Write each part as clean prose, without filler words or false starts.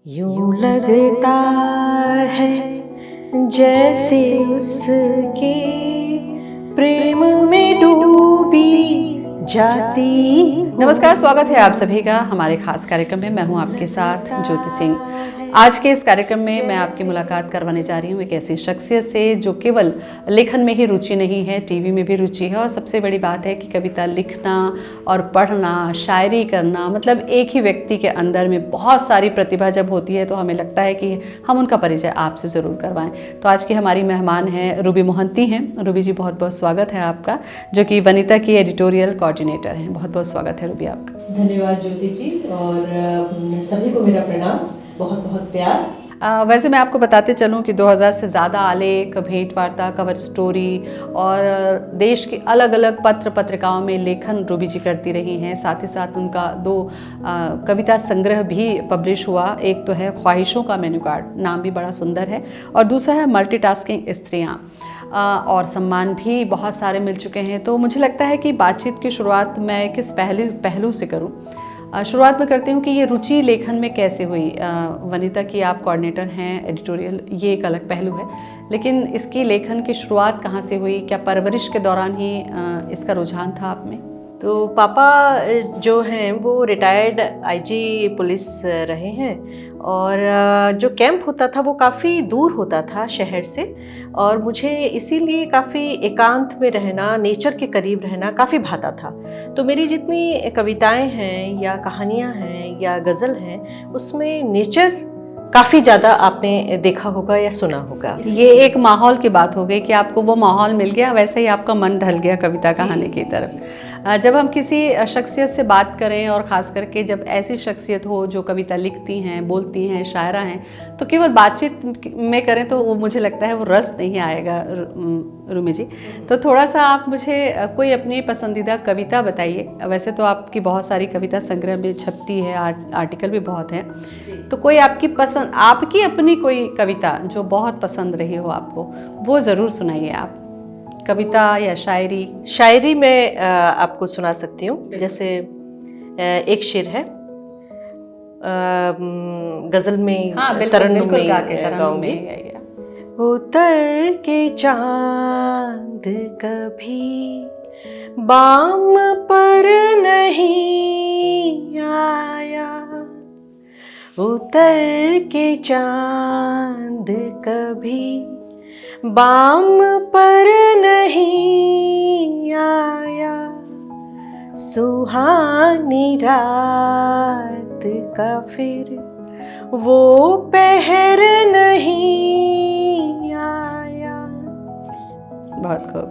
यूं लगता है जैसे उसके प्रेम में डूबी जाती। नमस्कार, स्वागत है आप सभी का हमारे खास कार्यक्रम में। मैं हूं आपके साथ ज्योति सिंह। आज के इस कार्यक्रम में मैं आपकी मुलाकात करवाने जा रही हूं एक ऐसी शख्सियत से जो केवल लेखन में ही रुचि नहीं है, टीवी में भी रुचि है। और सबसे बड़ी बात है कि कविता लिखना और पढ़ना, शायरी करना, मतलब एक ही व्यक्ति के अंदर में बहुत सारी प्रतिभा जब होती है तो हमें लगता है कि हम उनका परिचय आपसे ज़रूर करवाएं। तो आज की हमारी मेहमान हैं रूबी मोहंती हैं। रूबी जी, बहुत बहुत स्वागत है आपका, जो कि वनिता की एडिटोरियल कोऑर्डिनेटर हैं। बहुत बहुत स्वागत है रूबी आपका। धन्यवाद ज्योति जी, और सभी को मेरा प्रणाम, बहुत बहुत प्यार। वैसे मैं आपको बताते चलूं कि 2000 से ज़्यादा आलेख, भेंट वार्ता, कवर स्टोरी और देश की अलग अलग पत्र पत्रिकाओं में लेखन रूबी जी करती रही हैं। साथ ही साथ उनका 2 कविता संग्रह भी पब्लिश हुआ। एक तो है ख्वाहिशों का मेन्यू कार्ड, नाम भी बड़ा सुंदर है, और दूसरा है मल्टीटास्किंग स्त्रियाँ। और सम्मान भी बहुत सारे मिल चुके हैं। तो मुझे लगता है कि बातचीत की शुरुआत मैं किस पहलू से करूं। शुरुआत में करती हूँ कि ये रुचि लेखन में कैसे हुई। वनिता की आप कोऑर्डिनेटर हैं एडिटोरियल, ये एक अलग पहलू है, लेकिन इसकी लेखन की शुरुआत कहाँ से हुई? क्या परवरिश के दौरान ही इसका रुझान था आप में? तो पापा जो हैं वो रिटायर्ड आईजी पुलिस रहे हैं, और जो कैंप होता था वो काफ़ी दूर होता था शहर से, और मुझे इसीलिए काफ़ी एकांत में रहना, नेचर के करीब रहना काफ़ी भाता था। तो मेरी जितनी कविताएं हैं या कहानियां हैं या गज़ल हैं, उसमें नेचर काफ़ी ज़्यादा आपने देखा होगा या सुना होगा। ये एक माहौल की बात हो गई कि आपको वो माहौल मिल गया, वैसे ही आपका मन ढल गया कविता कहानी की तरफ। जब हम किसी शख्सियत से बात करें, और ख़ास करके जब ऐसी शख्सियत हो जो कविता लिखती हैं, बोलती हैं, शायरा हैं, तो केवल बातचीत में करें तो वो मुझे लगता है वो रस नहीं आएगा। रूमी जी, तो थोड़ा सा आप मुझे कोई अपनी पसंदीदा कविता बताइए। वैसे तो आपकी बहुत सारी कविता संग्रह में छपती है, आर्टिकल भी बहुत हैं, तो कोई आपकी अपनी कोई कविता जो बहुत पसंद रही हो आपको, वो ज़रूर सुनाइए आप। कविता या शायरी मैं आपको सुना सकती हूँ। जैसे एक शेर है, गज़ल में, हाँ, तरन्नुम बिल्कुल में गा के गाऊंगी। उतर के चांद कभी बाम पर नहीं आया, उतर के चांद कभी बाम पर नहीं आया, सुहानी रात का फिर वो पहर नहीं आया। बहुत खूब।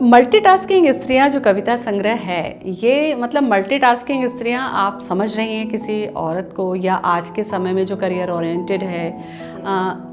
मल्टीटास्किंग स्त्रियां जो कविता संग्रह है, ये मतलब मल्टीटास्किंग स्त्रियां आप समझ रही हैं किसी औरत को, या आज के समय में जो करियर ओरिएंटेड है,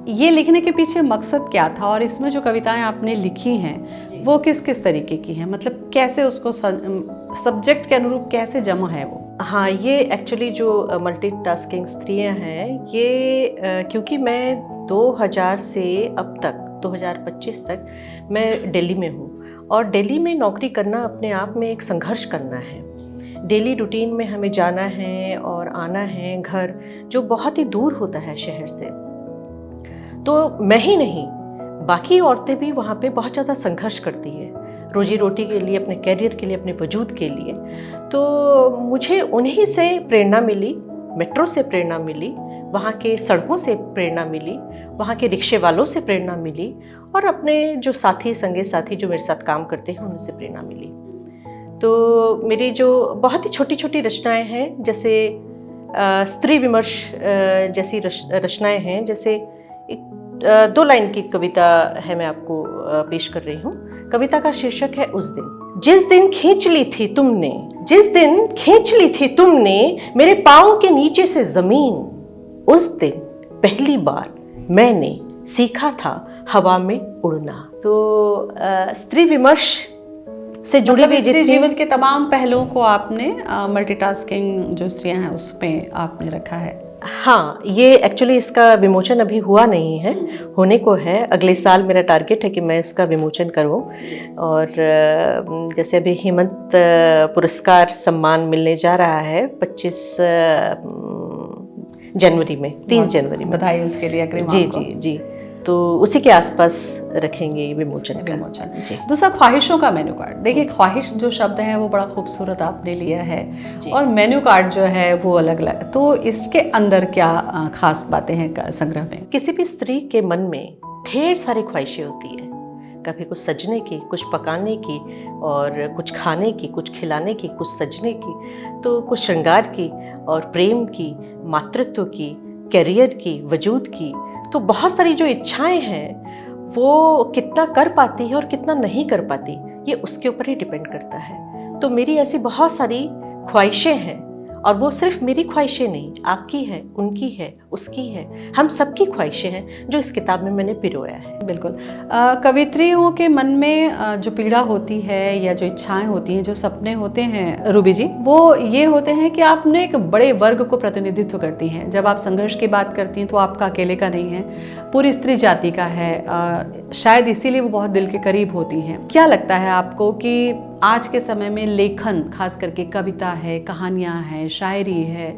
ये लिखने के पीछे मकसद क्या था? और इसमें जो कविताएं आपने लिखी हैं वो किस किस तरीके की हैं? मतलब कैसे उसको सब्जेक्ट के अनुरूप कैसे जमा है वो? हाँ, ये एक्चुअली जो मल्टीटास्किंग स्त्रियां हैं, ये क्योंकि मैं 2000 से अब तक 2025 तक मैं दिल्ली में हूँ, और दिल्ली में नौकरी करना अपने आप में एक संघर्ष करना है। डेली रूटीन में हमें जाना है और आना है घर, जो बहुत ही दूर होता है शहर से। तो मैं ही नहीं, बाकी औरतें भी वहाँ पे बहुत ज़्यादा संघर्ष करती है रोजी रोटी के लिए, अपने कैरियर के लिए, अपने वजूद के लिए। तो मुझे उन्हीं से प्रेरणा मिली, मेट्रो से प्रेरणा मिली, वहाँ के सड़कों से प्रेरणा मिली, वहाँ के रिक्शे वालों से प्रेरणा मिली, और अपने जो संगी साथी जो मेरे साथ काम करते हैं उनसे प्रेरणा मिली। तो मेरी जो बहुत ही छोटी छोटी रचनाएं हैं, जैसे स्त्री विमर्श जैसी रचनाएं हैं, जैसे 2 लाइन की कविता है, मैं आपको पेश कर रही हूँ। कविता का शीर्षक है उस दिन। जिस दिन खींच ली थी तुमने, जिस दिन खींच ली थी तुमने मेरे पाँव के नीचे से जमीन, उस दिन पहली बार मैंने सीखा था हवा में उड़ना। तो स्त्री विमर्श से जुड़ी हुई स्त्री जीवन के तमाम पहलुओं को आपने मल्टीटास्किंग जो स्त्रियां हैं उसमें आपने रखा है। हाँ, ये एक्चुअली इसका विमोचन अभी हुआ नहीं है, होने को है। अगले साल मेरा टारगेट है कि मैं इसका विमोचन करूं। और जैसे अभी हेमंत पुरस्कार सम्मान मिलने जा रहा है 25 जनवरी में, 30 जनवरी में। बधाई उसके लिए अग्रिम जी आपको। जी जी, तो उसी के आसपास रखेंगे विमोचन का। जी। दूसरा, ख्वाहिशों का मेन्यू कार्ड। देखिए, ख्वाहिश जो शब्द है वो बड़ा खूबसूरत आपने लिया है, और मेन्यू कार्ड जो है वो अलग अलग। तो इसके अंदर क्या खास बातें हैं संग्रह में? किसी भी स्त्री के मन में ढेर सारी ख्वाहिशें होती है, कभी कुछ सजने की, कुछ पकाने की, और कुछ खाने की, कुछ खिलाने की, कुछ सजने की, तो कुछ श्रृंगार की, और प्रेम की, मातृत्व की, करियर की, वजूद की। तो बहुत सारी जो इच्छाएं हैं वो कितना कर पाती है और कितना नहीं कर पाती, ये उसके ऊपर ही डिपेंड करता है। तो मेरी ऐसी बहुत सारी ख्वाहिशें हैं, और वो सिर्फ मेरी ख्वाहिशें नहीं, आपकी है, उनकी है, उसकी है, हम सबकी ख्वाहिशें हैं जो इस किताब में मैंने पिरोया है। बिल्कुल। कवित्रियों के मन में जो पीड़ा होती है या जो इच्छाएं होती हैं, जो सपने होते हैं रूबी जी, वो ये होते हैं कि आपने एक बड़े वर्ग को प्रतिनिधित्व करती हैं। जब आप संघर्ष की बात करती हैं तो आपका अकेले का नहीं है, पूरी स्त्री जाति का है। शायद इसीलिए वो बहुत दिल के करीब होती हैं। क्या लगता है आपको कि आज के समय में लेखन, खास करके कविता है, कहानियाँ हैं, शायरी है,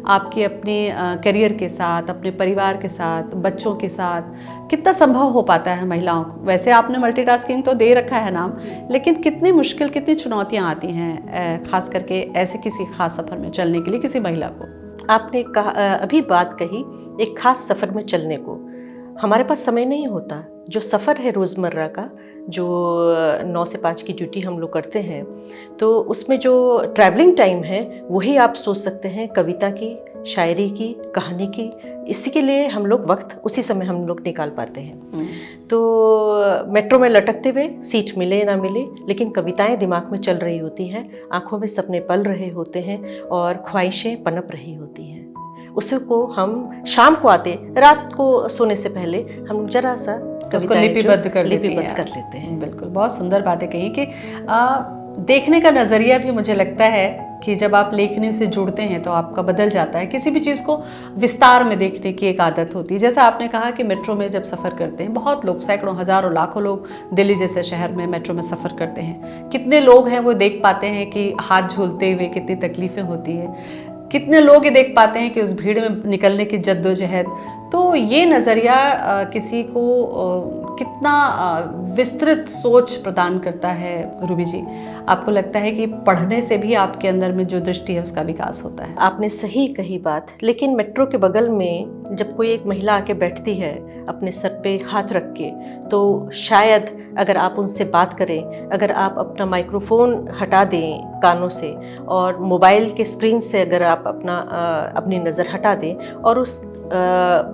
आपकी अपने करियर के साथ, अपने परिवार के साथ, बच्चों के साथ कितना संभव हो पाता है महिलाओं को? वैसे आपने मल्टीटास्किंग तो दे रखा है नाम, लेकिन कितनी मुश्किल, कितनी चुनौतियाँ आती हैं खास करके ऐसे किसी खास सफ़र में चलने के लिए किसी महिला को? आपने कहा, अभी बात कही, एक खास सफ़र में चलने को हमारे पास समय नहीं होता। जो सफ़र है रोज़मर्रा का, जो 9 से 5 की ड्यूटी हम लोग करते हैं, तो उसमें जो ट्रैवलिंग टाइम है वही आप सोच सकते हैं कविता की, शायरी की, कहानी की। इसी के लिए हम लोग वक्त उसी समय हम लोग निकाल पाते हैं। तो मेट्रो में लटकते हुए, सीट मिले ना मिले, लेकिन कविताएं दिमाग में चल रही होती हैं, आंखों में सपने पल रहे होते हैं, और ख्वाहिशें पनप रही होती हैं। उसको हम शाम को आते, रात को सोने से पहले हम लोग जरा सा उसको लिपिबद्ध कर लेते हैं। बिल्कुल, बहुत सुंदर बातें कही कि देखने का नज़रिया भी मुझे लगता है कि जब आप लेखनी से जुड़ते हैं तो आपका बदल जाता है। किसी भी चीज़ को विस्तार में देखने की एक आदत होती है। जैसा आपने कहा कि मेट्रो में जब सफ़र करते हैं, बहुत लोग, सैकड़ों, हज़ारों, लाखों लोग दिल्ली जैसे शहर में मेट्रो में सफ़र करते हैं। कितने लोग हैं वो देख पाते हैं कि हाथ झूलते हुए कितनी तकलीफ़ें होती है, कितने लोग ये देख पाते हैं कि उस भीड़ में निकलने की जद्दोजहद। तो ये नज़रिया किसी को कितना विस्तृत सोच प्रदान करता है रूबी जी? आपको लगता है कि पढ़ने से भी आपके अंदर में जो दृष्टि है उसका विकास होता है? आपने सही कही बात, लेकिन मेट्रो के बगल में जब कोई एक महिला आके बैठती है अपने सर पे हाथ रख के, तो शायद अगर आप उनसे बात करें, अगर आप अपना माइक्रोफोन हटा दें कानों से, और मोबाइल के स्क्रीन से अगर आप अपनी नज़र हटा दें और उस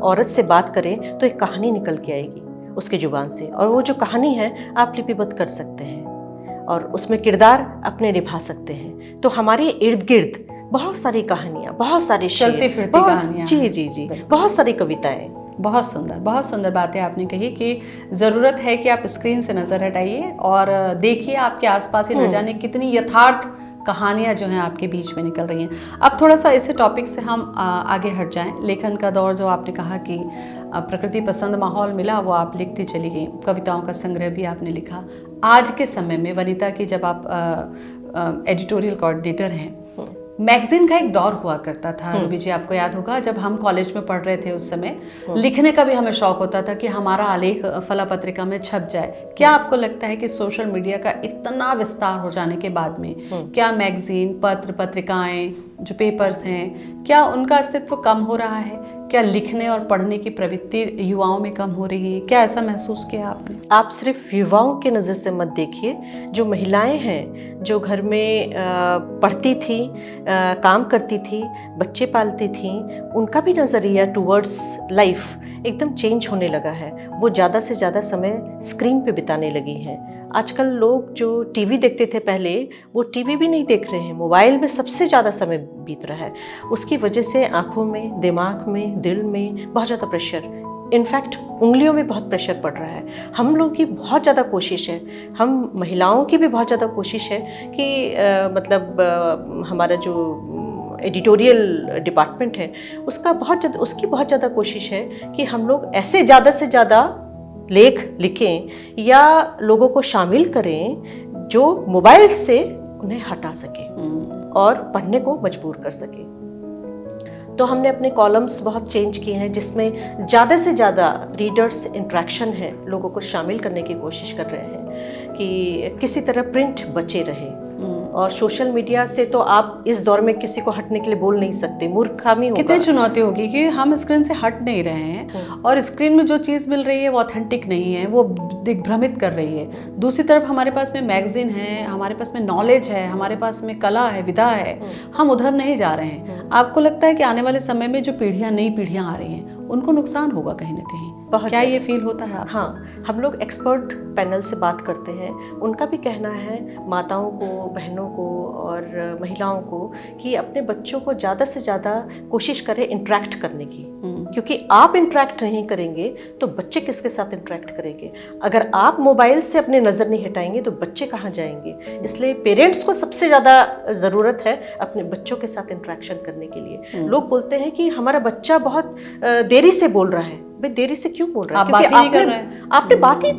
औरत से बात करें, तो एक कहानी निकल के आएगी उसके जुबान से, और वो जो कहानी है आप लिपिबद्ध कर सकते हैं और उसमें किरदार अपने निभा सकते हैं। तो हमारे इर्द गिर्द बहुत सारी कहानियाँ, बहुत सारे चलती फिरती कहानियाँ, जी जी जी, बहुत सारी कविताएं। बहुत सुंदर बातें आपने कही कि ज़रूरत है कि आप स्क्रीन से नज़र हटाइए और देखिए आपके आसपास ही न जाने कितनी यथार्थ कहानियाँ जो हैं आपके बीच में निकल रही हैं। अब थोड़ा सा इस टॉपिक से हम आगे हट जाएं। लेखन का दौर, जो आपने कहा कि प्रकृति पसंद माहौल मिला, वो आप लिखती चली गई, कविताओं का संग्रह भी आपने लिखा। आज के समय में वनिता की, जब आप एडिटोरियल कोऑर्डिनेटर हैं, मैगजीन का एक दौर हुआ करता था रूबी जी, आपको याद होगा जब हम कॉलेज में पढ़ रहे थे उस समय लिखने का भी हमें शौक होता था कि हमारा आलेख फला पत्रिका में छप जाए। क्या आपको लगता है कि सोशल मीडिया का इतना विस्तार हो जाने के बाद में क्या मैगजीन, पत्र, पत्रिकाएं, जो पेपर्स हैं, क्या उनका अस्तित्व कम हो रहा है? क्या लिखने और पढ़ने की प्रवृत्ति युवाओं में कम हो रही है? क्या ऐसा महसूस किया आपने? आप सिर्फ युवाओं के नज़र से मत देखिए, जो महिलाएं हैं जो घर में पढ़ती थी, काम करती थी, बच्चे पालती थी, उनका भी नज़रिया टुवर्ड्स लाइफ एकदम चेंज होने लगा है। वो ज़्यादा से ज़्यादा समय स्क्रीन पे बिताने लगी हैं। आजकल लोग जो टीवी देखते थे पहले, वो टीवी भी नहीं देख रहे हैं, मोबाइल में सबसे ज़्यादा समय बीत रहा है। उसकी वजह से आँखों में, दिमाग में, दिल में बहुत ज़्यादा प्रेशर, इनफैक्ट उंगलियों में बहुत प्रेशर पड़ रहा है। हम लोग की बहुत ज़्यादा कोशिश है, हम महिलाओं की भी बहुत ज़्यादा कोशिश है कि हमारा जो एडिटोरियल डिपार्टमेंट है उसकी बहुत ज़्यादा कोशिश है कि हम लोग ऐसे ज़्यादा से ज़्यादा लेख लिखें या लोगों को शामिल करें जो मोबाइल से उन्हें हटा सके और पढ़ने को मजबूर कर सके। तो हमने अपने कॉलम्स बहुत चेंज किए हैं, जिसमें ज़्यादा से ज़्यादा रीडर्स इंट्रैक्शन है, लोगों को शामिल करने की कोशिश कर रहे हैं कि किसी तरह प्रिंट बचे रहे। और सोशल मीडिया से तो आप इस दौर में किसी को हटने के लिए बोल नहीं सकते, मूर्खामी होगा। कितनी चुनौती होगी कि हम स्क्रीन से हट नहीं रहे हैं और स्क्रीन में जो चीज़ मिल रही है वो ऑथेंटिक नहीं है, वो दिग्भ्रमित कर रही है। दूसरी तरफ हमारे पास में मैगजीन है, हमारे पास में नॉलेज है, हमारे पास में कला है, विधा है, हम उधर नहीं जा रहे हैं। आपको लगता है कि आने वाले समय में जो पीढ़ियाँ, नई पीढ़ियाँ आ रही हैं, उनको नुकसान होगा कहीं ना कहीं? क्या ये फील होता है आपको? हाँ, हम लोग एक्सपर्ट पैनल से बात करते हैं, उनका भी कहना है, माताओं को, बहनों को और महिलाओं को, कि अपने बच्चों को ज़्यादा से ज़्यादा कोशिश करें इंटरेक्ट करने की, क्योंकि आप इंटरेक्ट नहीं करेंगे तो बच्चे किसके साथ इंटरेक्ट करेंगे। अगर आप मोबाइल से अपनी नज़र नहीं हटाएंगे तो बच्चे कहाँ जाएंगे। इसलिए पेरेंट्स को सबसे ज़्यादा ज़रूरत है अपने बच्चों के साथ इंटरेक्शन करने के लिए। लोग बोलते हैं कि हमारा बच्चा बहुत देरी से बोल रहा है। भाई देरी से क्यों बोल रहा है? क्योंकि आपने बात ही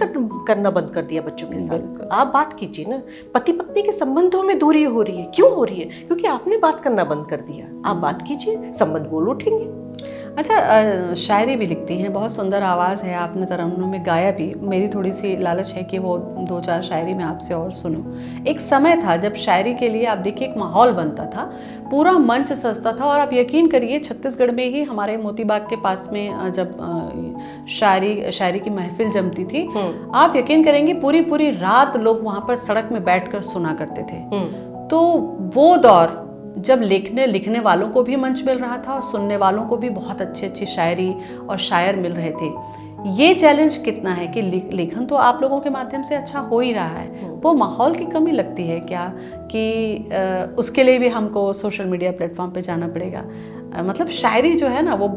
करना बंद कर दिया बच्चों के साथ। आप बात कीजिए ना। पति पत्नी के संबंधों में दूरी हो रही है, क्यों हो रही है? क्योंकि आपने बात करना बंद कर दिया। आप बात कीजिए, संबंध बोल उठेंगे। अच्छा, शायरी भी लिखती हैं, बहुत सुंदर आवाज़ है, आपने तरन्नुम में गाया भी। मेरी थोड़ी सी लालच है कि वो 2-4 शायरी मैं आपसे और सुनूं। एक समय था जब शायरी के लिए आप देखिए एक माहौल बनता था, पूरा मंच सजता था। और आप यकीन करिए, छत्तीसगढ़ में ही हमारे मोतीबाग के पास में जब शायरी की महफिल जमती थी, आप यकीन करेंगे पूरी रात लोग वहाँ पर सड़क में बैठकर सुना करते थे। तो वो दौर जब लिखने वालों को भी मंच मिल रहा था और सुनने वालों को भी बहुत अच्छी शायरी और शायर मिल रहे थे। ये चैलेंज कितना है कि लेखन तो आप लोगों के माध्यम से अच्छा हो ही रहा है, वो माहौल की कमी लगती है क्या कि उसके लिए भी हमको सोशल मीडिया प्लेटफॉर्म पे जाना पड़ेगा? मतलब शायरी जो है ना, वो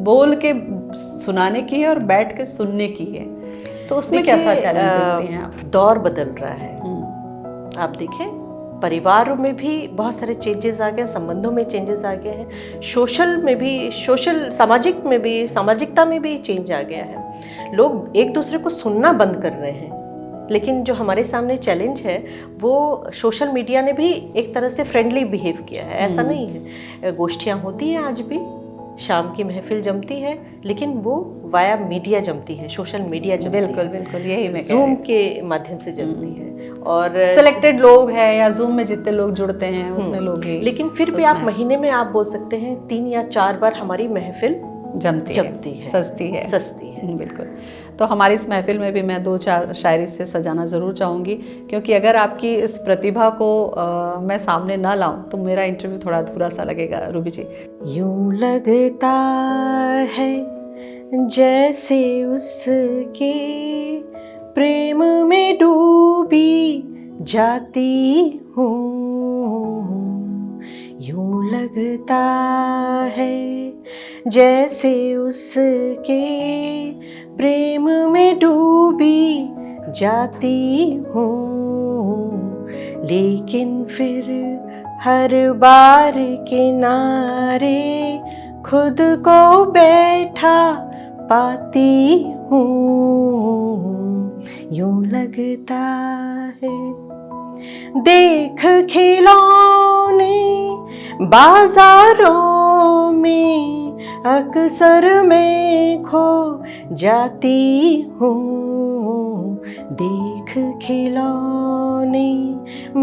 बोल के सुनाने की है और बैठ के सुनने की है, तो उसमें कैसा चैलेंज देखती हैं आप? दौर बदल रहा है, आप देखें परिवारों में भी बहुत सारे चेंजेस आ गए, संबंधों में चेंजेस आ गए हैं, सामाजिक में भी, सामाजिकता में भी चेंज आ गया है। लोग एक दूसरे को सुनना बंद कर रहे हैं। लेकिन जो हमारे सामने चैलेंज है, वो सोशल मीडिया ने भी एक तरह से फ्रेंडली बिहेव किया है। ऐसा नहीं है, गोष्ठियाँ होती हैं आज भी, शाम की महफिल जमती है, लेकिन वो वाया मीडिया जमती है, सोशल मीडिया जमती है। बिल्कुल यही मैं जूम के माध्यम से जमती है, और सिलेक्टेड लोग हैं या जूम में जितने लोग जुड़ते हैं उतने लोग ही। लेकिन फिर भी आप महीने में आप बोल सकते हैं 3 या 4 बार हमारी महफिल जमती है, सस्ती है। बिल्कुल। तो हमारी इस महफिल में भी मैं 2-4 शायरी से सजाना ज़रूर चाहूँगी, क्योंकि अगर आपकी इस प्रतिभा को मैं सामने ना लाऊं तो मेरा इंटरव्यू थोड़ा अधूरा सा लगेगा। रूबी जी, यूं लगता है जैसे उसके प्रेम में डूबी जाती हूँ, यूं लगता है जैसे उसके प्रेम में डूबी जाती हूँ। लेकिन फिर हर बार किनारे खुद को बैठा पाती हूँ, यूं लगता है। देख खिलौने बाजारों में अक्सर मैं खो जाती हूँ, देख खिलौने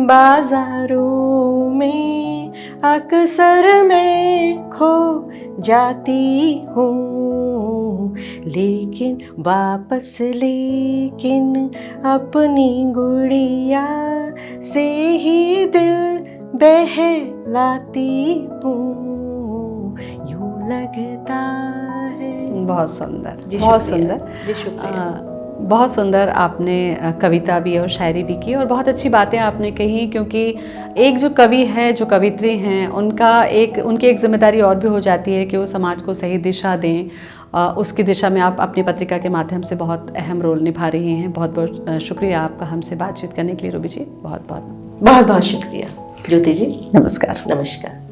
बाजारों में अक्सर मैं खो जाती हूँ। लेकिन अपनी गुड़िया से ही दिल बहलाती हूँ, यूं लगता है। बहुत सुंदर, बहुत सुंदर, बहुत सुंदर। आपने कविता भी और शायरी भी की और बहुत अच्छी बातें आपने कही, क्योंकि एक जो कवि है, जो कवित्री हैं, उनकी एक जिम्मेदारी और भी हो जाती है कि वो समाज को सही दिशा दें। उसकी दिशा में आप अपनी पत्रिका के माध्यम से बहुत अहम रोल निभा रही हैं। बहुत बहुत शुक्रिया आपका हमसे बातचीत करने के लिए रूबी जी, बहुत बहुत शुक्रिया ज्योति जी। नमस्कार। नमस्कार।